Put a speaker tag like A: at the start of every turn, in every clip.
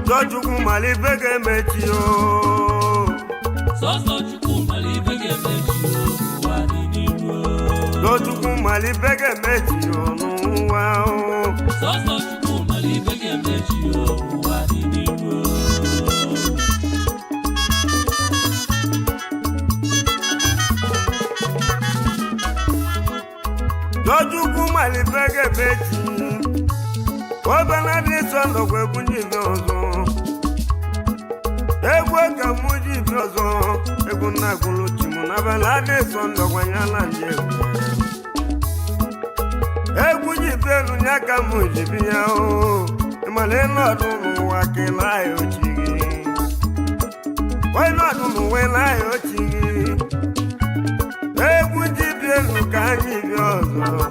A: Sojuku malibege metio
B: Sojuku malibege metio Wadiniru
A: Sojuku malibege metio Nuwa
B: Sojuku malibege metio Wadiniru
A: Sojuku malibege metio Obana de sondo kwe kunji nozo Egwe kamuji nozo Egu na kulu chimu na bala de sondo kwa nyala njewe Egu jibelu nyaka muji biya o Imaleno dunu wakila yo chigi Waino dunu wela yo chigi Egu jibelu kanyi biozo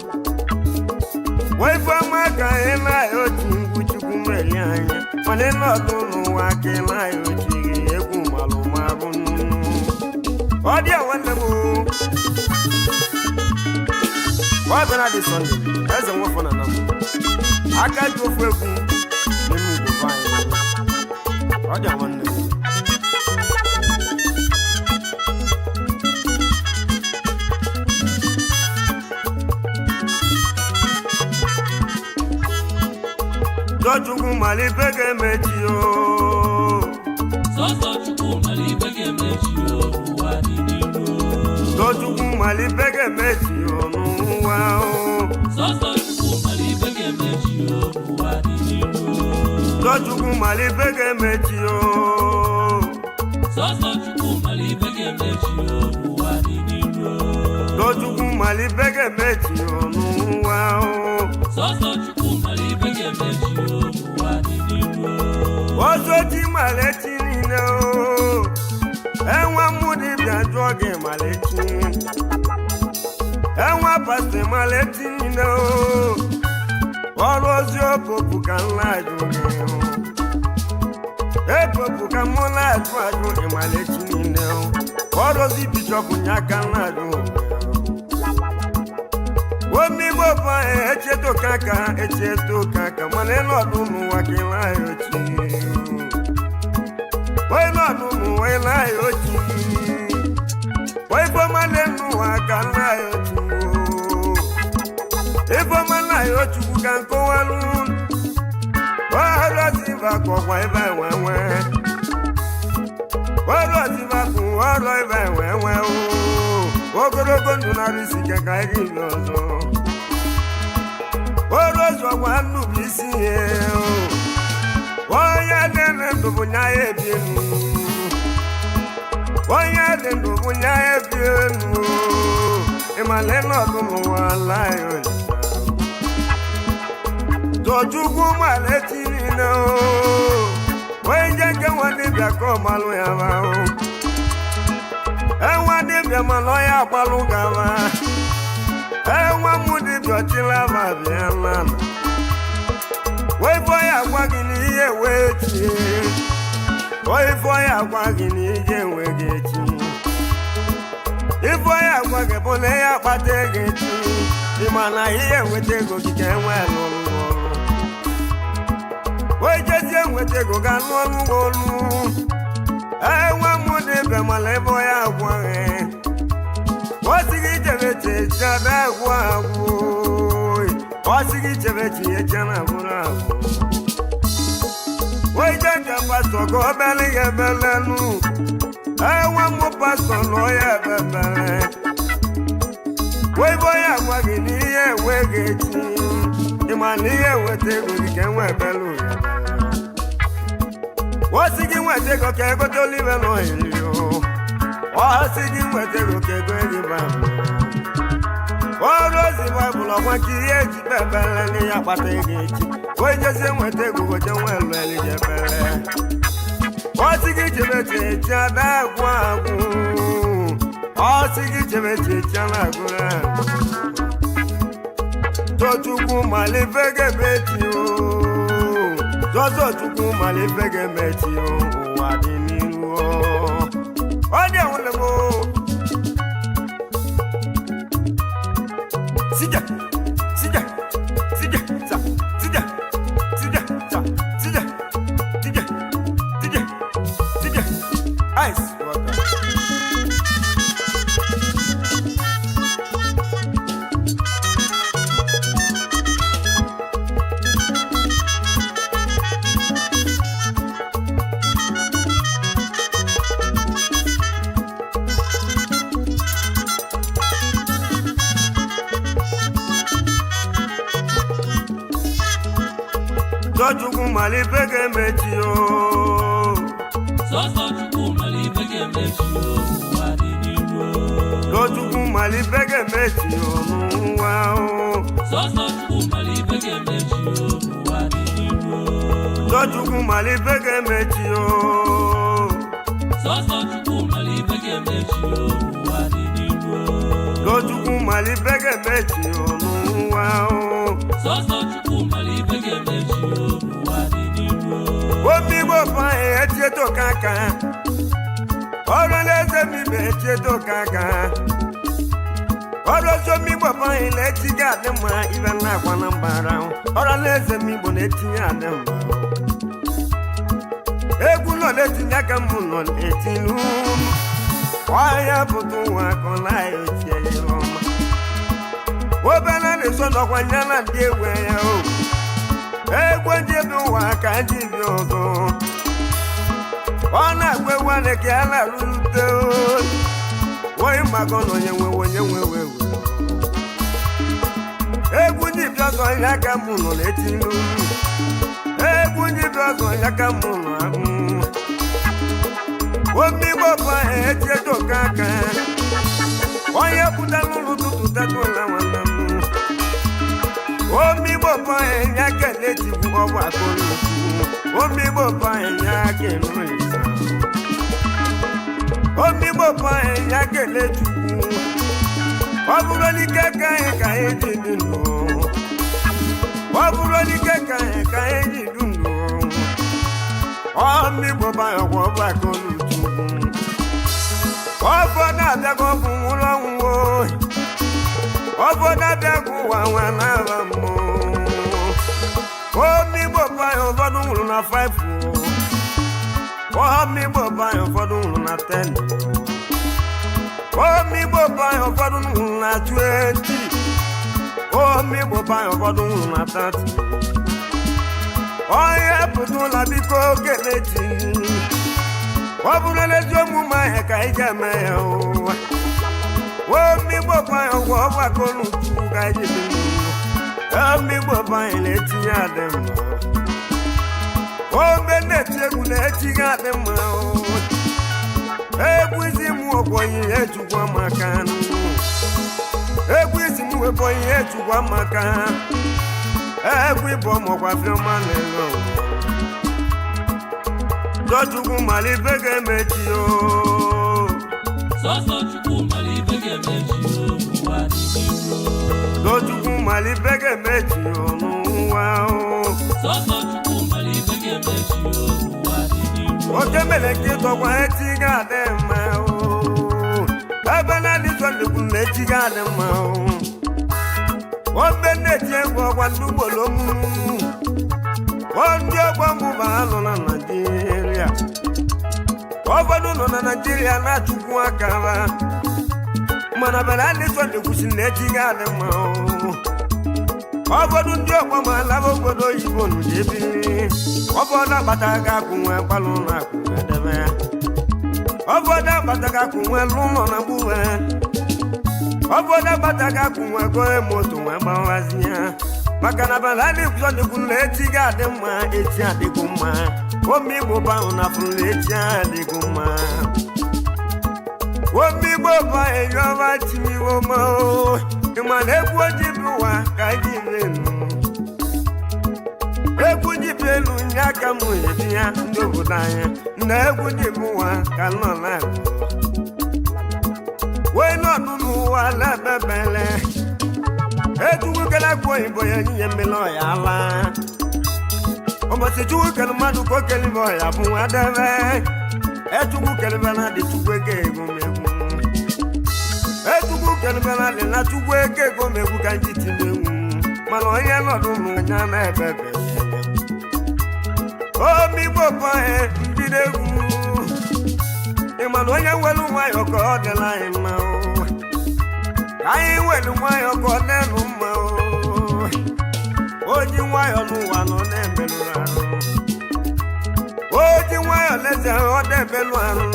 A: Waifa maka ena yoti nguchuku melianya Maneno dunu wake na yoti Egu malu marunu Odia wandemu Wabena di Sunday Eze mwafona namu Aka jofu egu Nimi kufayi Odia wandemu Sojuku malibege metio
B: Sojuku malibege metio Wadiniru
A: Sojuku malibege metio Nuwa
B: Sojuku malibege metio Wadiniru
A: Sojuku malibege metio
B: Sojuku malibege metio Wadiniru
A: Sojuku malibege metio Nuwa
B: Sojuku malibege metio Wadiniru
A: Ozoti maleti nina Enwa mudi bianjoge maleti Enwa paste maleti nina Orozio popu kan laju Popu kan mola aju maleti nina Orozi bichoku nyaka laju Omi bopa echeto kaka Maneno dunu wakila yochi Waino dunu wela yochi Waipo manenu wakala yochi Ipo mana yochi kukanko walun Warozi vako kwa iba wewe Warozi vako waro iba wewe Ogorogo nunarisi kaka igilozo Orozo wanu bisi Oya dene ndubu nyaye bienu Oya dene ndubu nyaye bienu Imaleno dunu wala yoja Sojuku maleti nina Oye ke wani biako malu ya vao Ewa di biama loya palu gava Ewa mudi biotila va bianana Waifoya kwa gini ye wechi Waifoya kwa gini ye wegechi Ifoya kwa kepone ya pategechi Imana ye wetego kikewe lulu Wejezi ye wetego kanonu golu Ewa mudi biama lefoya kwa chada agwụ ọsịgị chebe chi echana agwụrụ agwụ oije ka pastọ ka ọ bịala ya ebelenu enwe mmụ pastọ nọ ya ebebere oibo ya gwa gị na ihe enweghị echi ịma na ihe weta ego gị ka enwe ebelu ya osi gị nweta ego ka egote olive na ohiri osi gị nweta ego ka ego eji baịbụl ọrụ ozi baịbụl ọgwa ka ihe eji kpebere na ya kpata ego echi onye jezie nweta ego gote nwa elu elige ebere osi gị chebechi echi ada agwụ agwụ osi gị chebechi echi ana agwụrụ agwụ Chukwu malife ga-emechi Jọzọ Chukwu malife ga-emechi ụwa dị n'iru ọ dị enwere m sija sija sija sa sija sija sa sija sija sija sija ice water Chukwu malife ga-emechi
B: Sọsọ Chukwu malife ga-emechi ụwa dị n'iru
A: Chukwu malife ga-emechi n'ụwa
B: Sọsọ Chukwu malife ga-emechi ụwa dị n'iru
A: Chukwu malife ga-emechi
B: Sọsọ Chukwu malife ga-emechi ụwa dị n'iru
A: Chukwu malife ga-emechi n'ụwa
B: Sọsọ Chukwu malife ga-emechi ụwa dị n'iru
A: Omigbo fanyị echieto kaka ọrụ n'eze migbe echieto kaka ọrụ ozi omigbo fanyị na-echi gị adị mma ibe na-akwa na mbara ọrụ n'eze migbo na-etinye adị mma egwu nọ na-etinye aka m nọ na-etinu ọhịa pụta ụwa akọ na-ahịa ochie ya ọma obere na-eso nọkwa nya na ndị egwu ya o egwu ndị ebe ụwa ka ndị bi ọzọ ọ na-agwa egwu ana ka ya na-arụte onye mgbakọ na onye nwewe egwu ndị bi ọzọ ya ka mụ nọ na-etinu egwu ndị bi ọzọ ya ka mụ nọ ahụ omigbo bụ echieto ka aka onye pụta n'ụlọ ụtụtụ tetụla nwanne m omigbo bụ ya kele chikwu ọbụ akụrụ omigbo bụ ya kele isa omigbo bụ ya kele chukwu ọ bụrụ n'ike ka anyị ka anyị ji dị ndụ ọ bụrụ n'ike ka anyị ka anyị ji dị ndụ omigbo bụ ya kwa ọbụ akụrụ chukwu ọfọdụ abịago bụ nwụrụ ọnwụ ọfọdụ abịago ụwa nwa na-aba mmụọ omigbo bụ anyị ụfọdụ nwụrụ na 5 omigbo bụ anyị ụfọdụ nwụrụ na 10 omigbo bụ anyị ụfọdụ nwụrụ na 20 omigbo bụ anyị ụfọdụ nwụrụ na 30 onye pụtụla biko kelechi ọ bụrụ n'ezi omume ahịa ka anyị ga-eme ya ụwa omigbo bụ anyị ụgwọ ọgbakọ n'utu ka anyị dị mma omigbo bụ anyị na-etinye adị mma ome na-eti egwu na-etinye adị mma egwu isi m ọkwọ ihe ejukwa maka egwu isi m wepụ ihe ejukwa maka egwu ịbụ ọmọkwa fiọma na-elo Chukwu malife ga-emechi
B: Sọsọ Chukwu malife ga-emechi ụwa dị n'iru
A: Chukwu malife ga-emechi n'ụwa
B: Sọsọ Chukwu malife ga-emechi ụwa dị n'iru
A: oke mere ka ịtọkwa echi ga-adị mma ebe na-adị sọndekwu na echi ga-adị mma obe na-eti egwu ọgwa ndị ugboro mụrụ ndị ọgbọ mụba anọ na Naịjirịa ụfọdụ nọ na Naịjirịa na-achụkwu akara mana bala ni so le kusi le ti ga le mo obodu ndi okwa ma la obodo yibo nu debi obodo bataga kunwe palu na ku edebe obodo bataga kunwe luno na buwe obodo bataga kunwe go moto we bawazia makana bala ni so le kun le ti ga de ma eti adigu ma omi bo ba una fun le ti adigu ma omi bo ba e yo ba ti mi wo ma o imale ku jibuwa ka jibenu egwu jibelu nyaka mu yebia ndobodo anya na egwu jibuwa ka no na we no nunu wala bebele etugu kala ko ibo ya nyemelo ya la omo se tugu kala madu ko kelimo ya bu adave etugu kala bana de tugu ego megu etugu kala bana le na tugu ego megu kanji timewu malo ya no dunu nya na ebebe o mi bopa e bidegu e malo ya welu wa yo ko de la ma o kai welu wa yo ko de nu ma o ji wa yo nu wa no ne belu anu o ji wa yo le se o de belu anu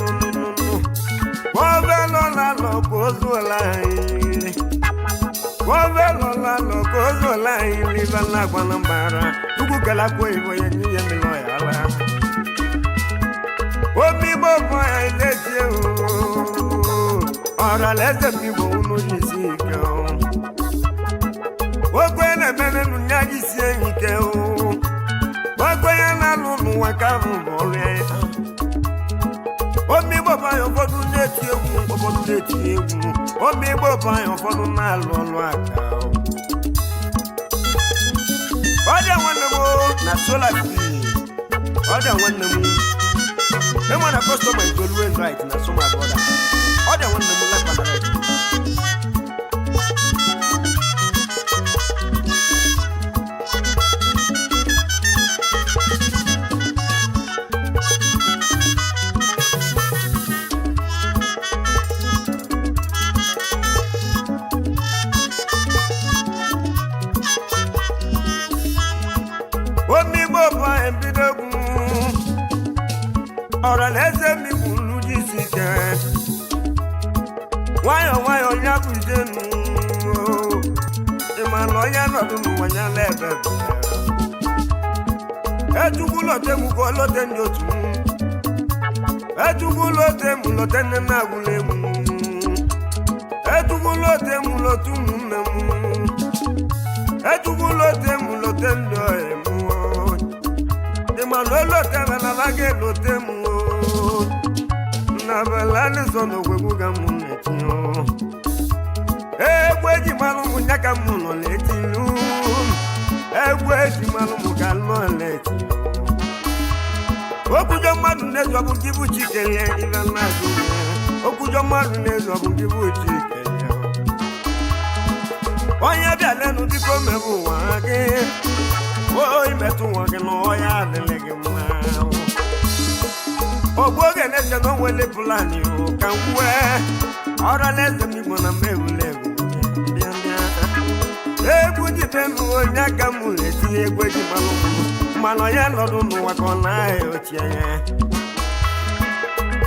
A: o belu la lo ko zo la o belu la lo ko zo la li bala kwa nambara tugu kala ko ibo ye ni ye mi lo ya la o mi bo mo ai le je o ora le se mi bo no ni si ka o gwe na bene nu nya ji si en ke o o gwe ya na lu nu wa ka mu bo re o mi bo ba yo fodu ne ti ewu o fodu ne ti ewu o mi bo ba yo fodu na lu lu aka o de wona mo na solar free o de wona mo e mo na customer is always right na so my brother o de wona mo like right ora leze mi bulu jisike wayo ya kujenu imano ya no dunu wanya lebe etugulo temu ko lo tenu otu etugulo temu lo tenu na gulemu etugulo temu lo tunu nemu etugulo temu lo tendo emu imano lo tena na lage lo temu na balani sono gwegu ga munetio egweji malu munyaka muno letinu egweji malu mugalo letinu okujo madu nezo bugibu chikele ina nazo okujo madu nezo bugibu chikele oya bialenu biko mebu wage o imetu wage no ya delege ma ogboge neze no wele plani o kanwe ora neze mi mona mewulego egwu jitenu onyaka muleti egweji malu mano ya lodu nu wako na ochie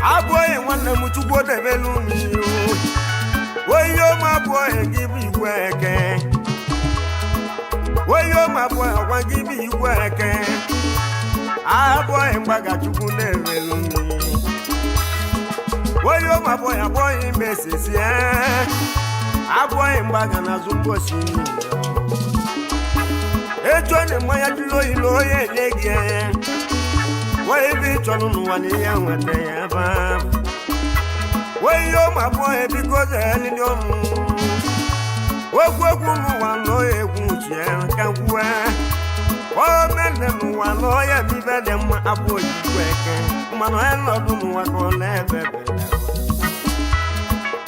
A: aboye nwanne mu chugbo debelu mi o oyo ma boye gibi igweke oyo ma boye ogwa gibi igweke aboye mbaga chukwu na-erelu mi oyo ma boye mesisi aboye mbaga na zumbosi echo ni moya tulo ilo ye lege oyo bi chonu nuwa ni ya nwete ya ba oyo ma boye because eni ni onu ogwogwu nuwa no egwu chie kankwe o mene nuwa no ya mi bede ma aboyi kweke mano enodu nuwa ko lebe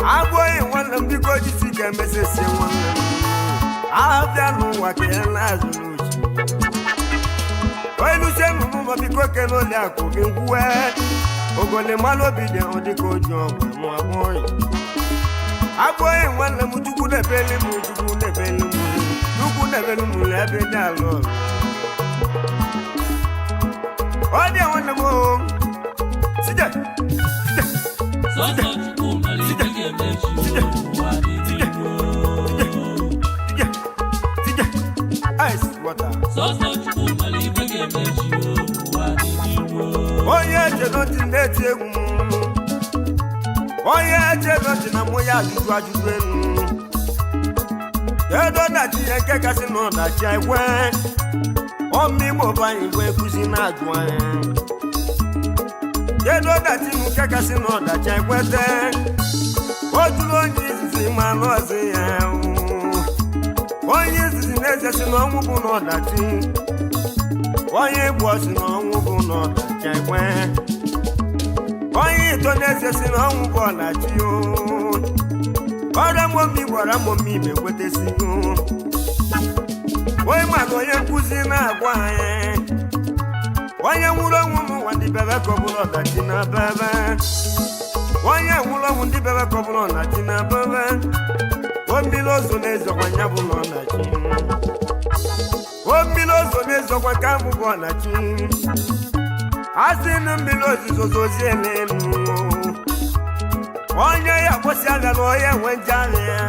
A: aboyi nwanne biko jisi ka mesesi nwanne abia nuwa ke na azuluchi oilu senu nuwa biko ke no le akoge ngwe ogole malo bide odiko ojo mu aboyi Abụghị nwanne m chukwu na-ebeli m chukwu na-ebeli m chukwu na-ebeli m ebe dị alụ ọ dị nwanne m sije
B: Sọsọ Chukwu mara ibe ga-emechi ụwa niile.
A: ice water
B: Sọsọ Chukwu mara ibe ga-emechi ụwa niile.
A: onye echedọtị na-eti egwu m onye echedọtị na mụ ya ajụjụ elu kedu ọdachi ihe nke kasị na ọdachi ekwe ọmịgbo bụ anyị bụ ekuzi na-ajụ anyị kedu ọdachi m nke kasị na ọdachi ekwete o juru onye izizi ma n'ọzi ya onye izizi na-eze si na ọnwụ bụ na ọdachi onye igbo si na ọnwụ bụ na ọdachi ekwe onye ito na-eze si na ọnwụ bụ ọdachi ọrịa momi gwara momi ibe kwetesigo onye mana onye nkụzi na-agwa anyị onye nwụrụ ọnwụ m nwa ndị bebe ka ọ bụrụ ọdachi na bebe onye nwụrụ ọnwụ ndị bebe ka ọ bụrụ ọdachi na bebe omili ozo na-ezokwa ya bụ na ọdachi omili ozo na-ezokwa ka bụ bụ ọdachi asị na mmiri ozizo zozie n'elu onye ya kwụsị abịa na onye enwe njarị ya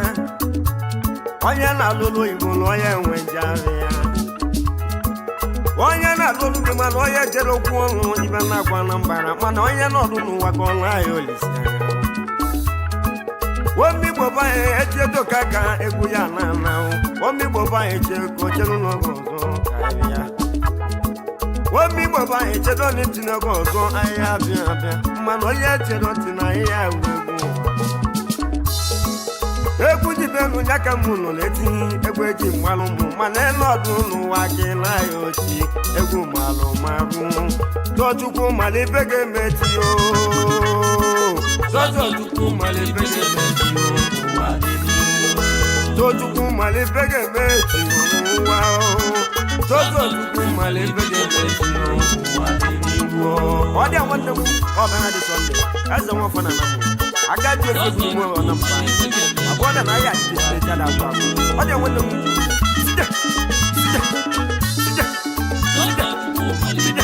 A: onye na-alụlụ igbo na onye enwe njarị ya onye na-alụlụ gị mana onye jere okwu ọrụ ibe na-agwa na mbara mana onye nọdụ n'ụwa ka ọnụ ahịa olisi anya omigbo banye echiedo ka ka egwu ya na-ana omigbo banye cheko cheru n'oge ọzọ karịa omigbo banye chedo n'iti n'oge ọzọ ahịa abịa abịa mana onye chedo ti na ahịa egwu jibenu ya ka mụ nọ na-etinye egwu eji mmalụ mụ mana elu ọdụ n'ụwa gị na-aya ochi egwu malụ marụ Tochukwu malibe ga-emechi o Tochukwu malibe ga-emechi ụwa Tochukwu malibe ga-emechi ụwa Tochukwu malibe ga-emechi ụwa ọ dị nwanne m ọ bịara dị Sọnde eze nwa fana na mụ agaghị efe mụ na mba abụọ na ya dị jada agwa ọ dị nwanne m sije sije sije sije sije